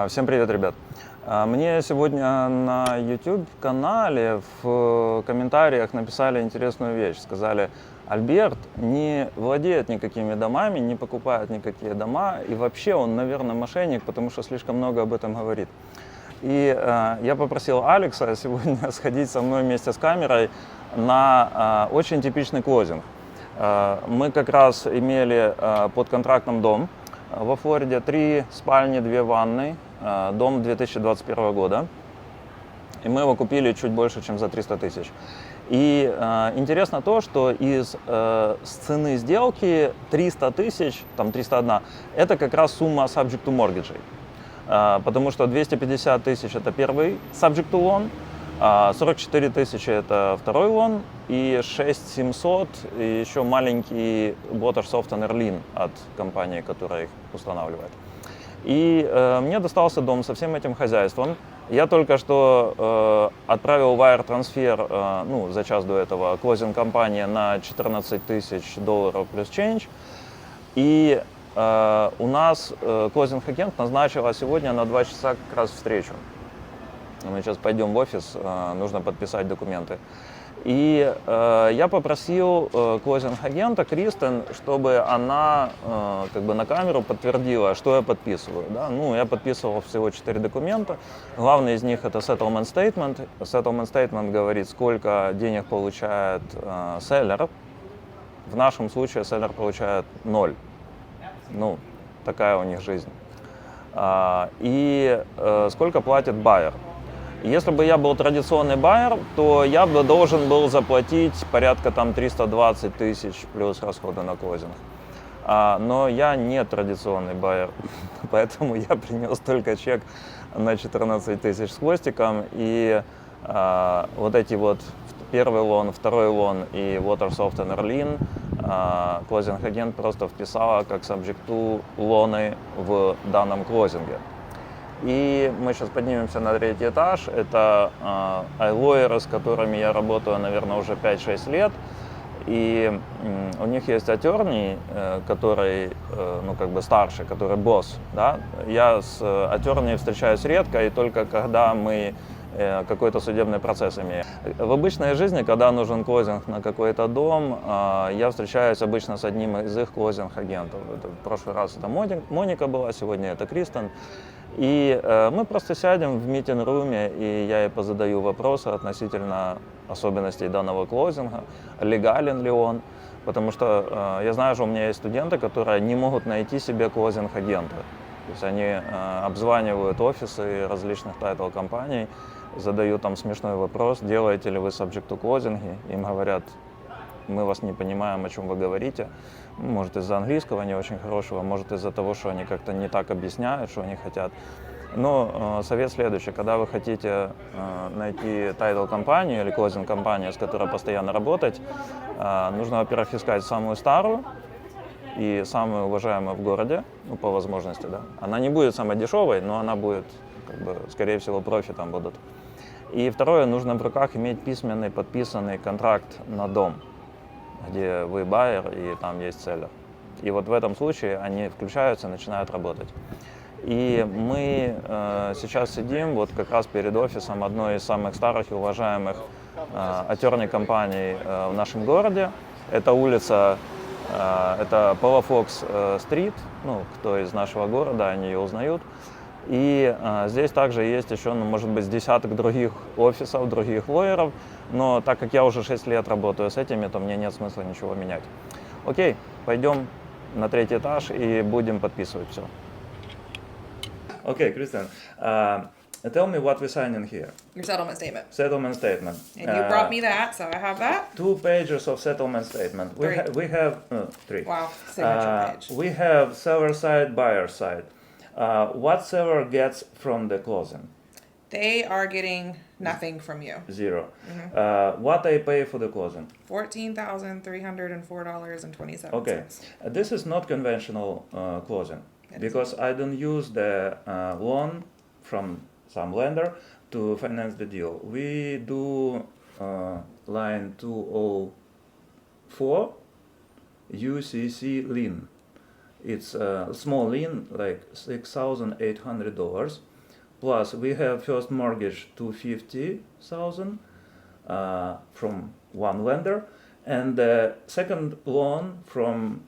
Всем привет, ребят. Мне сегодня на YouTube-канале в комментариях написали интересную вещь. Сказали, Альберт не владеет никакими домами, не покупает никакие дома, и вообще он, наверное, мошенник, потому что слишком много об этом говорит. И я попросил Алекса сегодня сходить со мной вместе с камерой на очень типичный клозинг. Мы как раз имели под контрактом дом во Флориде, 3 спальни, 2 ванны, дом 2021 года. И мы его купили чуть больше, чем за 300 тысяч. И интересно то, что из цены сделки 300 тысяч, там 301, это как раз сумма subject to mortgage. Потому что 250 тысяч это первый subject to loan, 44 тысячи это второй лон, и 6700 и еще маленький water softener lien от компании, которая их устанавливает. И мне достался дом со всем этим хозяйством. Я только что отправил wire трансфер, за час до этого, клозинг компании на $14 тысяч плюс change. И у нас клозинг-агент назначила сегодня на 2 часа как раз встречу. Мы сейчас пойдем в офис, нужно подписать документы. И я попросил клозинг-агента Кристен, чтобы она на камеру подтвердила, что я подписываю. Да? Я подписывал всего 4 документа. Главный из них это settlement statement. Settlement statement говорит, сколько денег получает селлер. В нашем случае селлер получает 0. Такая у них жизнь. И сколько платит байер. Если бы я был традиционный байер, то я бы должен был заплатить порядка 320 тысяч плюс расходы на клозинг. Но я не традиционный байер, поэтому я принес только чек на 14 тысяч с хвостиком. И вот эти вот первый лон, второй лон и water softener lien клозинг-агент просто вписала как subject to лоны в данном клозинге. И мы сейчас поднимемся на 3-й этаж. Это iLawyer, с которыми я работаю, наверное, уже 5-6 лет. И у них есть attorney, который, старший, который босс. Да? Я с attorney встречаюсь редко, и только когда мы какой-то судебный процесс имеем. В обычной жизни, когда нужен клозинг на какой-то дом, я встречаюсь обычно с одним из их клозинг-агентов. В прошлый раз это Моника была, сегодня это Кристен. И мы просто сядем в митинг-руме, и я ей позадаю вопросы относительно особенностей данного клозинга, легален ли он, потому что я знаю, что у меня есть студенты, которые не могут найти себе клозинг-агента. То есть они обзванивают офисы различных тайтл-компаний, задают там смешной вопрос, делаете ли вы subject to клозинги, им говорят, мы вас не понимаем, о чем вы говорите. Может, из-за английского не очень хорошего, может, из-за того, что они как-то не так объясняют, что они хотят. Но совет следующий. Когда вы хотите найти тайтл-компанию или клозинг-компанию, с которой постоянно работать, нужно, во-первых, искать самую старую и самую уважаемую в городе, по возможности. Да. Она не будет самой дешевой, но она будет, скорее всего, профи там будут. И второе, нужно в руках иметь письменный, подписанный контракт на дом, где вы байер и там есть селлер. И вот в этом случае они включаются и начинают работать. И мы сейчас сидим вот как раз перед офисом одной из самых старых и уважаемых attorney компаний в нашем городе. Это улица, это Palafox-стрит, кто из нашего города, они ее узнают. И здесь также есть еще, может быть, десяток других офисов, других лоеров, но так как я уже 6 лет работаю с этими, то мне нет смысла ничего менять. Окей, пойдем на 3-й этаж и будем подписывать все. Окей, Кристен, tell me what we're signing here. Your settlement statement. Settlement statement. And you brought me that, so I have that. 2 pages of settlement statement. We have 3. Wow, signature page. We have seller side, buyer side. What seller gets from the closing? They are getting nothing from you. 0. What I pay for the closing? $14,304.27. Okay. This is not conventional closing because I don't use the loan from some lender to finance the deal. We do line 204 UCC lien. it's a small lien, like $6,800. Plus, we have first mortgage $250,000 from one lender, and the second loan from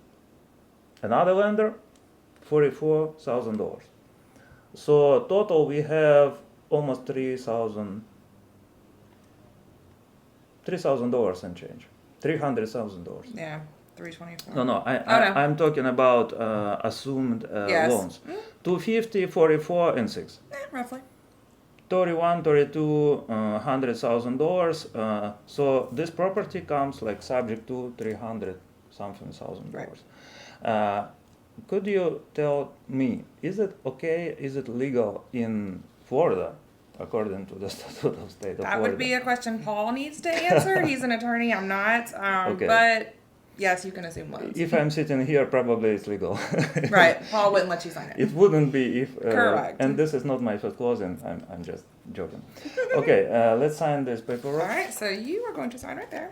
another lender, $44,000. So total we have almost $3,000 and change, $300,000. Yeah, 324. No, no. I'm talking about assumed Yes. loans. 250, 44, and 6. Roughly. 31, 32, $100,000. So this property comes like subject to $300,000. Right. Could you tell me, is it okay, is it legal in Florida, according to the statute of state of That Florida? would be a question Paul needs to answer. He's an attorney, I'm not. Okay. But yes, you can assume loans. If I'm sitting here, probably it's legal. Right, Paul wouldn't let you sign it. It wouldn't be if. Correct. And this is not my first closing. I'm just joking. Okay, let's sign this paperwork. All right, so you are going to sign right there.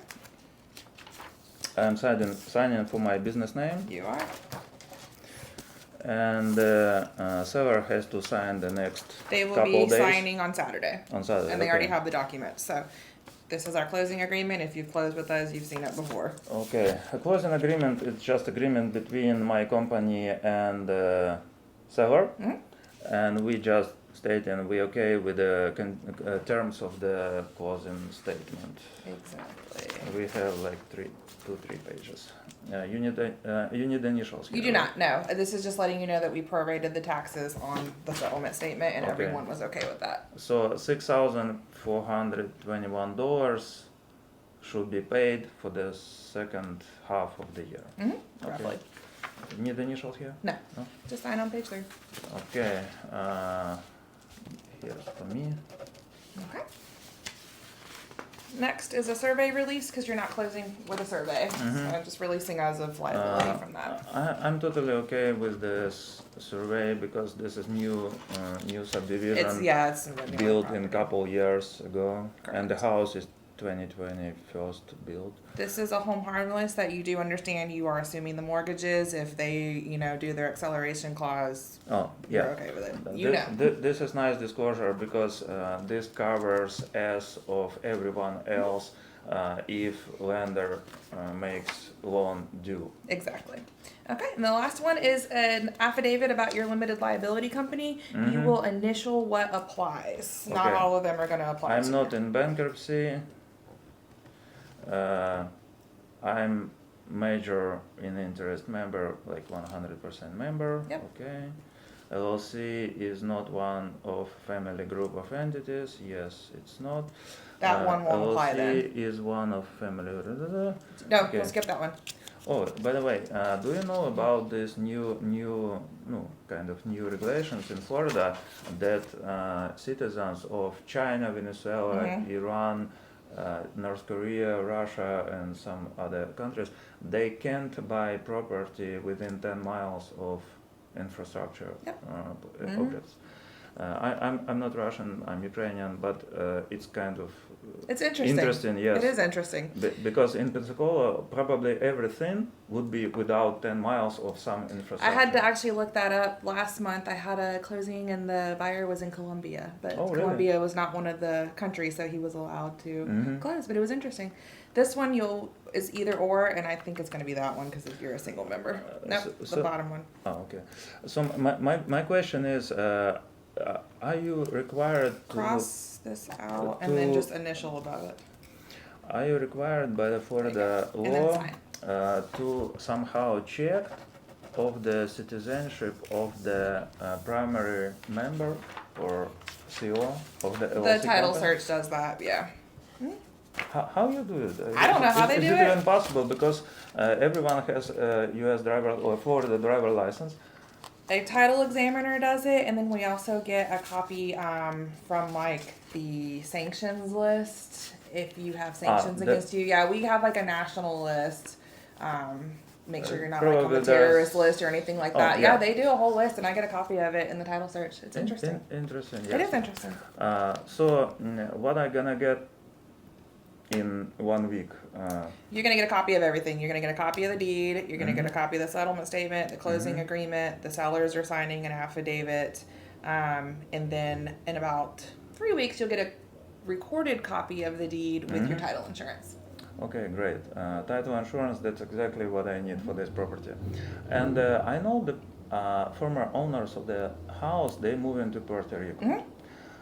I'm signing for my business name, You are. and seller has to sign the next They will couple be days signing on Saturday. on Saturday. And they already okay. have the documents. So this is our closing agreement. If you've closed with us, you've seen it before. Okay, a closing agreement is just agreement between my company and the seller, Mhm. and we just stating we okay with the terms of the closing statement. Exactly. We have like 3 pages. You need initials here. You do not, no. This is just letting you know that we prorated the taxes on the settlement statement and Okay. everyone was okay with that. So $6,421 should be paid for the second half of the year. Mm-hmm. Okay. Roughly. Need initials here? No, No? just sign on page 3. Okay. Here's for me. Okay. Next is a survey release because you're not closing with a survey. Mhm. So I'm just releasing as of liability from that. I'm totally okay with this survey because this is new subdivision It's a newer built property. in a couple years ago, and the Correct. house is 2020 first built. This is a home harmless that you do understand you are assuming the mortgages if they, do their acceleration clause. Oh, You're yeah. okay with it. This, You know. this is nice disclosure because this covers as of everyone else if lender makes loan due. Exactly. Okay, and the last one is an affidavit about your limited liability company. You will initial what applies. Not Okay. all of them are going to apply. I'm to not you. in bankruptcy. I'm major in interest member, like 100% member. Yep. Okay. LLC is not one of family group of entities. Yes, it's not. That one won't LLC apply then. is one of family. No, Okay. we'll skip that one. Oh, by the way, do you know about this new regulations in Florida that citizens of China, Venezuela, Mhm. Iran, North Korea, Russia, and some other countries, they can't buy property within 10 miles of infrastructure Yep. Mhm. objects. I'm not Russian, I'm Ukrainian, but it's kind of It's interesting. interesting, yes. It is interesting. Because in Pensacola, probably everything would be without 10 miles of some infrastructure. I had to actually look that up last month. I had a closing and the buyer was in Colombia, but Oh, really? Colombia was not one of the countries, so he was allowed to Mhm. close. But it was interesting. This one is either or, and I think it's going to be that one because you're a single member. Nope, the so- bottom one. Oh, okay. So my question is, are you required to... Cross this out and then to- just initial above it. Are you required by the Florida And then law sign. to somehow check of the citizenship of the primary member or CO of the LLC The title company? search does that, yeah. How you do it? I don't know how they is do it. it. Even possible because everyone has a U.S. driver or Florida driver license. A title examiner does it, and then we also get a copy from like the sanctions list. If you have sanctions that- against you, yeah, we have like a national list. Make sure you're not like on Probably the terrorist there's- list or anything like Oh, that. yeah. Yeah, they do a whole list, and I get a copy of it in the title search. It's interesting. Interesting. Yes. It is interesting. So what I'm gonna get in 1 week? You're going to get a copy of everything. You're going to get a copy of the deed. You're going to get a copy of the settlement statement, the closing agreement. The sellers are signing an affidavit. And then in about 3 weeks, you'll get a recorded copy of the deed with your title insurance. Okay, great. Title insurance, that's exactly what I need for this property. And I know the former owners of the house, they move into Puerto Rico.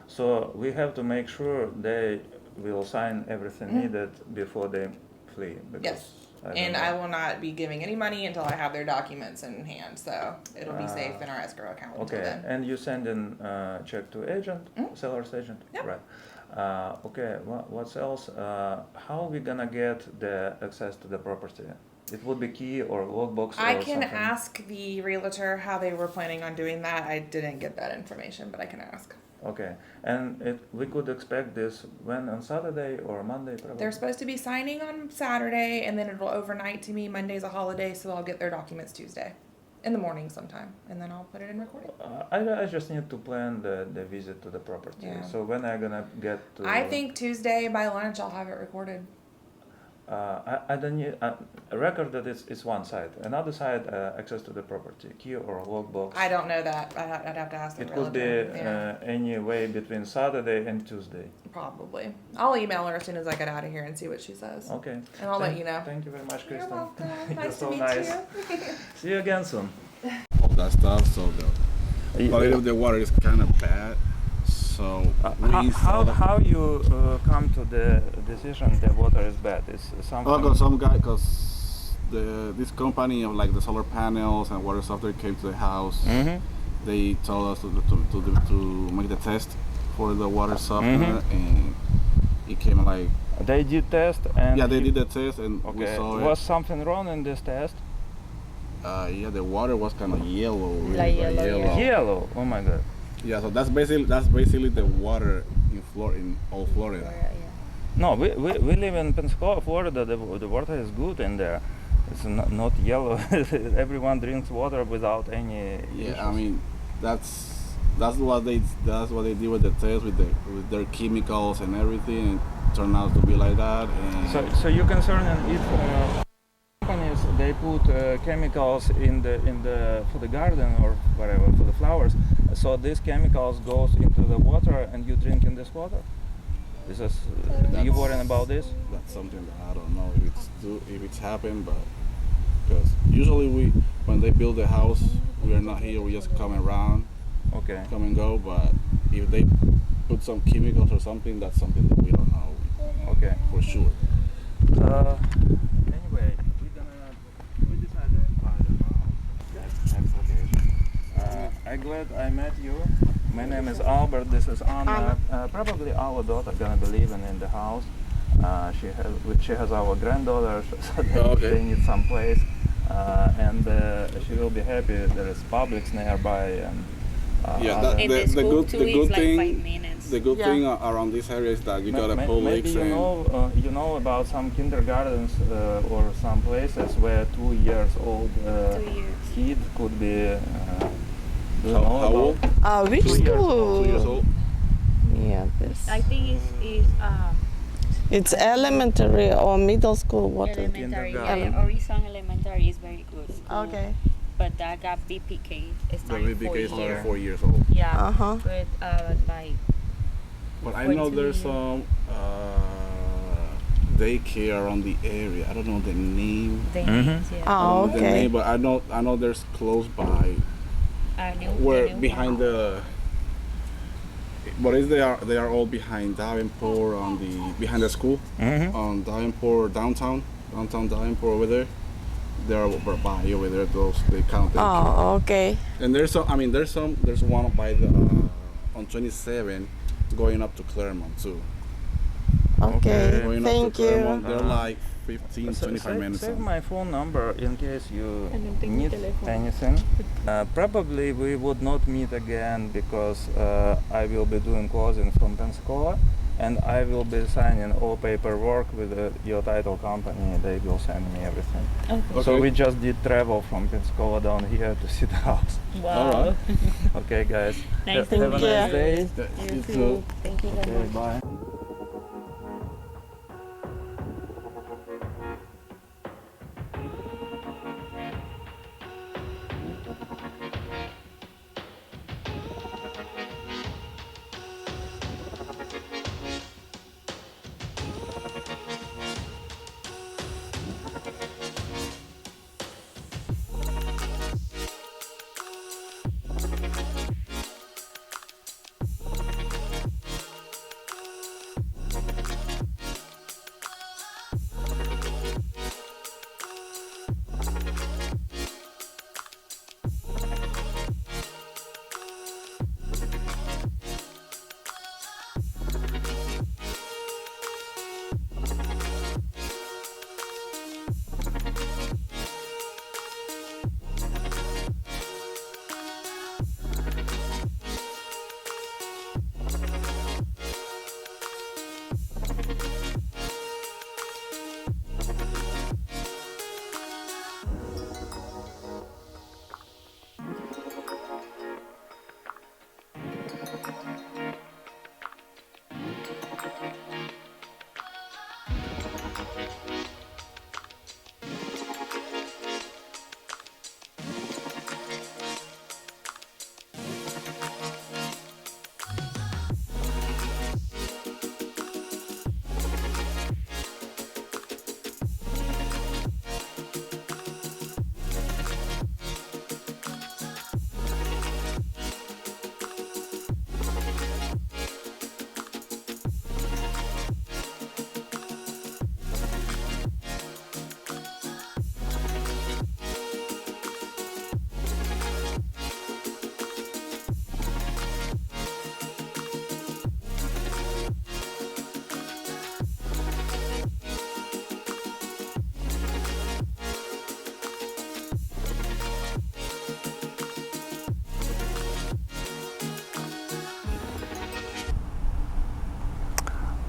So we have to make sure they will sign everything needed before they flee. Yes. I will not be giving any money until I have their documents in hand. So it'll be safe in our escrow account until Okay, then. and you send in check to agent, seller's agent? Yep. Right. Okay, what else? How are we gonna get the access to the property? It would be key or lockbox I or can something? ask the realtor how they were planning on doing that. I didn't get that information, but I can ask. Okay, and we could expect this when, on Saturday or Monday probably? They're supposed to be signing on Saturday, and then it'll overnight to me. Monday's a holiday, so I'll get their documents Tuesday. In the morning sometime, and then I'll put it in recording. I just need to plan the visit to the property. Yeah. So when am I gonna get to? I think Tuesday by lunch I'll have it recorded. I don't need a record that it's one side. Another side, access to the property, key or lockbox. I don't know that. I'd have to ask the It realtor. could be Yeah, any way between Saturday and Tuesday. probably. I'll email her as soon as I get out of here and see what she says. Okay. And I'll let you know. Thank you very much, You're Kristen. welcome. You're Nice so to meet nice. you. See you again soon. All that stuff, so the quality of the water is kind of bad. So we How you come to the decision that water is bad? Is something? because some guy, because this company of like the solar panels and water software came to the house. They told us to make the test for the water software, and it came like They did test and they did the test, and we Okay. saw Was something wrong in this test? the water was kind of yellow, really Like like yellow, Yellow. Oh my God. Yeah, so that's basically the water in all Florida. No, we live in Pensacola, Florida. The water is good in there. It's not yellow. Everyone drinks water without any issues. Yeah, I mean that's what they did with the test with their chemicals and everything. And it turned out to be like that. And So you're concerned if companies they put chemicals in the for the garden or whatever for the flowers. So these chemicals goes into the water and you drink in this water. Is this, you worrying about this? that's something that I don't know if it's happened, but because usually when they build the house, we are not here. We just come around, Okay. come and go. But if they put some chemicals or something, that's something that we don't know Okay. for sure. Anyway, we decided to buy the house. Next location. I'm glad I met you. My name is Albert. This is Anna. Probably our daughter gonna be living in the house. She has our granddaughter, so they need some place, and she will be happy. There is Publix nearby, and And the school too is like 5 minutes. The good thing around this area is that you got a Publix maybe you know about some kindergartens or some places where 2 years old 2 years. kid could be. Do you know How old? Two Which years school? 2 years old. Yeah, this. I think It's elementary or middle school. What? elementary. kindergarten. Yeah, Horizon Elementary is very good school. Okay. But that got BPK. It's The starting BBK is 4 only year. 4 years old. Yeah. Uh-huh. With like But I know 42 there's years. some daycare around the area. I don't know the name. the Mhm. names, yeah. I don't Oh, know the okay. name, but I know there's close by where behind the. But they are all behind Davenport on the behind the school on Davenport downtown Davenport over there. They're over by over there. Those they count. Oh, okay. And there's one by the on 27 going up to Claremont too. Okay. Going Thank up to you. Claremont, they're like 15, 25 minutes. Save on. my phone number in case you I don't think need the telephone. anything. Probably we would not meet again because I will be doing closing from Pensacola and I will be signing all paperwork with your title company. They will send me everything. Okay. So Okay. we just did travel from Pensacola down here to see the house. Wow. All right. Okay, guys. Nice Have a to meet nice you. day. You too. Thank you very Okay, much. bye.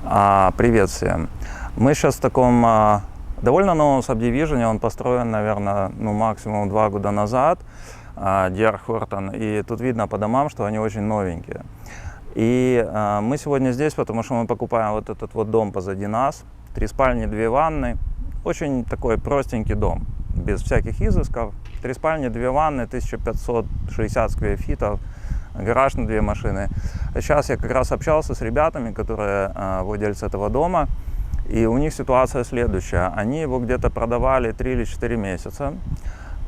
Привет всем. Мы сейчас в таком довольно новом сабдивижене. Он построен, наверное, максимум 2 года назад. Рутинный. И тут видно по домам, что они очень новенькие. И мы сегодня здесь, потому что мы покупаем вот этот вот дом позади нас. 3 спальни, 2 ванны. Очень такой простенький дом, без всяких изысков. 3 спальни, 2 ванны, 1560 сквер-фитов, гараж на 2 машины. Сейчас я как раз общался с ребятами, которые владельцы этого дома, и у них ситуация следующая. Они его где-то продавали 3 или 4 месяца,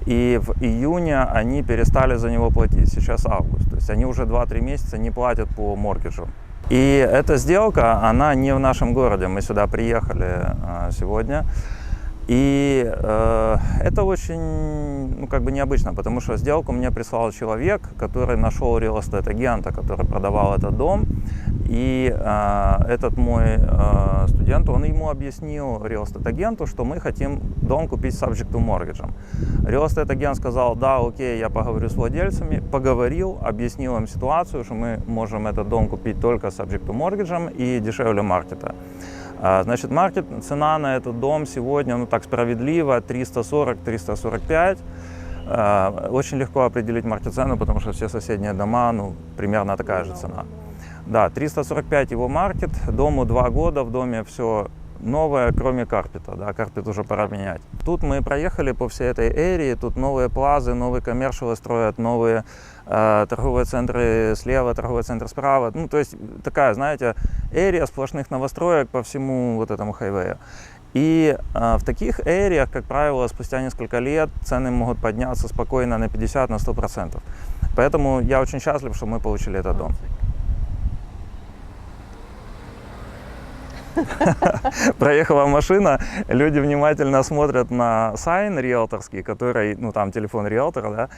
и в июне они перестали за него платить, сейчас август. То есть они уже 2-3 месяца не платят по мортгиджу. И эта сделка, она не в нашем городе, мы сюда приехали сегодня. И это очень, необычно, потому что сделку мне прислал человек, который нашел real estate агента, который продавал этот дом. И этот мой студент, он ему объяснил real estate агенту, что мы хотим дом купить с subject to mortgage. Real estate агент сказал: да, окей, я поговорю с владельцами. Поговорил, объяснил им ситуацию, что мы можем этот дом купить только с subject to mortgage и дешевле маркета. Значит, цена на этот дом сегодня, так справедливо, 340-345. Очень легко определить маркет-цену, потому что все соседние дома, примерно такая же цена. Да, 345 его маркет, дому 2 года, в доме все новое, кроме карпета, да, карпет уже пора менять. Тут мы проехали по всей этой эрии, тут новые плазы, новые коммершалы строят, новые торговые центры слева, торговый центр справа. То есть такая, знаете, эрия сплошных новостроек по всему вот этому хайвею. И в таких эриях, как правило, спустя несколько лет цены могут подняться спокойно на 50-100%. Поэтому я очень счастлив, что мы получили этот дом. Проехала машина, люди внимательно смотрят на сайн риэлторский, который, там телефон риэлтора, да,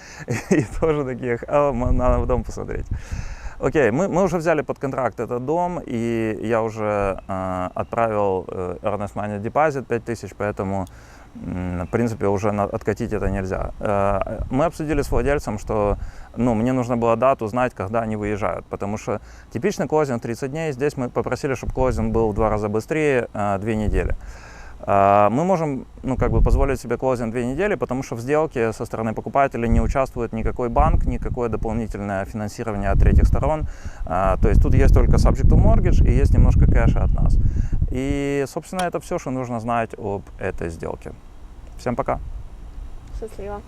и тоже такие: надо в дом посмотреть. Окей, мы уже взяли под контракт этот дом, и я уже отправил earnest money deposit 5000, поэтому, в принципе, уже откатить это нельзя. Мы обсудили с владельцем, что мне нужно было дату знать, когда они выезжают, потому что типичный клозинг 30 дней, здесь мы попросили, чтобы клозинг был в 2 раза быстрее, 2 недели. Мы можем позволить себе клозинг 2 недели, потому что в сделке со стороны покупателя не участвует никакой банк, никакое дополнительное финансирование от третьих сторон. То есть тут есть только subject to mortgage и есть немножко кэша от нас. И, собственно, это все, что нужно знать об этой сделке. Всем пока! Счастливо!